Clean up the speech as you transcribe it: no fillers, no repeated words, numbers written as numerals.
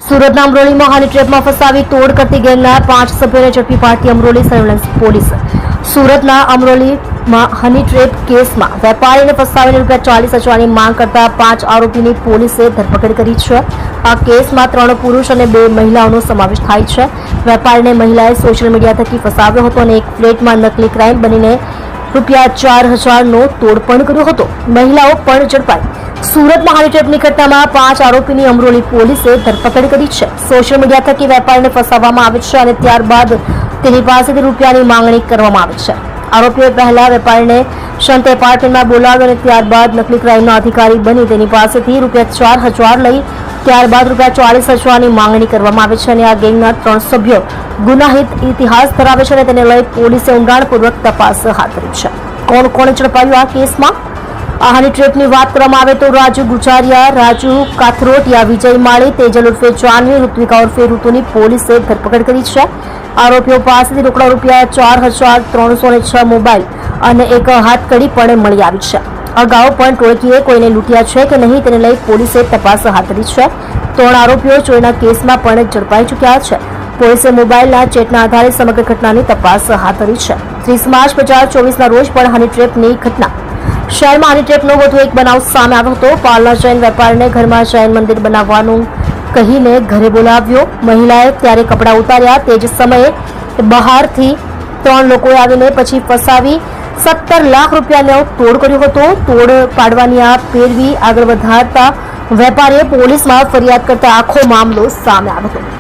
સુરતના અમરોલીમાં હની ટ્રેપમાં ફસાવી તોડ કરતી ગેંગના 5 સભ્યોને ઝડપી પાડતી અમરોલી સર્વેલન્સ પોલીસ. સુરતના અમરોલીમાં હની ટ્રેપ કેસમાં વેપારીને ફસાવીને ₹40,000ની માંગ કરતા 5 આરોપીની પોલીસે ધરપકડ કરી છે. આ કેસમાં 3 પુરુષ અને 2 મહિલાઓનો સમાવેશ થાય છે. વેપારીને મહિલાએ સોશિયલ મીડિયા થકી ફસાવ્યો હતો અને એક ફ્લેટમાં નકલી ક્રાઇમ બનીને ₹4,000નો તોડ પણ કર્યો હતો. મહિલાઓ પણ ઝડપાઈ. સુરતમાં હની ટ્રેપની ઘટનામાં 5 આરોપીની અમરોલી પોલીસે ધરપકડ કરી છે. સોશિયલ મીડિયા થકી વેપારીને ફસાવવામાં આવે છે અને ત્યારબાદ તેની પાસેથી રૂપિયાની માંગણી કરવામાં આવે છે. આરોપીઓએ પહેલા વેપારીને શાંત એપાર્ટમેન્ટમાં બોલાવ્યો અને ત્યારબાદ નકલી ક્રાઇમના અધિકારી બની તેની પાસેથી ₹4,000 લઈ ત્યારબાદ ₹40,000ની માંગણી કરવામાં આવે છે અને આ ગેંગના 3 સભ્યો ગુનાહિત ઇતિહાસ ધરાવે છે અને તેને લઈ પોલીસે ઊંડાણપૂર્વક તપાસ હાથ ધરી છે. કોણ કોણે ઝડપાયું આ કેસમાં? આ હની ટ્રેપની વાત કરવામાં આવે તો રાજુ ગુજારિયા, રાજુ કાથરોટિયા, વિજય માળી, તેજલ ઉર્ફે જાનવી, ઋત્વિકા ઉર્ફે ઋતુની પોલીસે ધરપકડ કરી છે. આરોપીઓ પાસેથી રોકડા ₹4,306 મોબાઈલ અને એક હાથકડી પણ મળી આવી છે. અગાઉ પણ ટોળકીએ કોઈને લૂંટ્યા છે કે નહીં તેને લઈ પોલીસે તપાસ હાથ ધરી છે. 3 આરોપીઓ ચોરીના કેસમાં પણ ઝડપાઈ ચૂક્યા છે. પોલીસે મોબાઈલના ચેટના આધારે સમગ્ર ઘટનાની તપાસ હાથ ધરી છે. 30 માર્ચ 2024ના રોજ પણ હની ટ્રેપની ઘટના શહેરમાં હની ટ્રેપનો વધુ એક બનાવ સામે આવ્યો હતો. પાલના જૈન વેપારીને ઘરમાં જૈન મંદિર બનાવવાનું કહીને ઘરે બોલાવ્યો. મહિલાએ ત્યારે કપડાં ઉતાર્યા. તે જ સમયે બહારથી 3 લોકોએ આવીને પછી ફસાવી ₹17 લાખ તોડ કર્યો હતો. તોડ પાડવાની આ પેરવી આગળ વધારતા વેપારીએ પોલીસમાં ફરિયાદ કરતા આખો મામલો સામે આવ્યો હતો.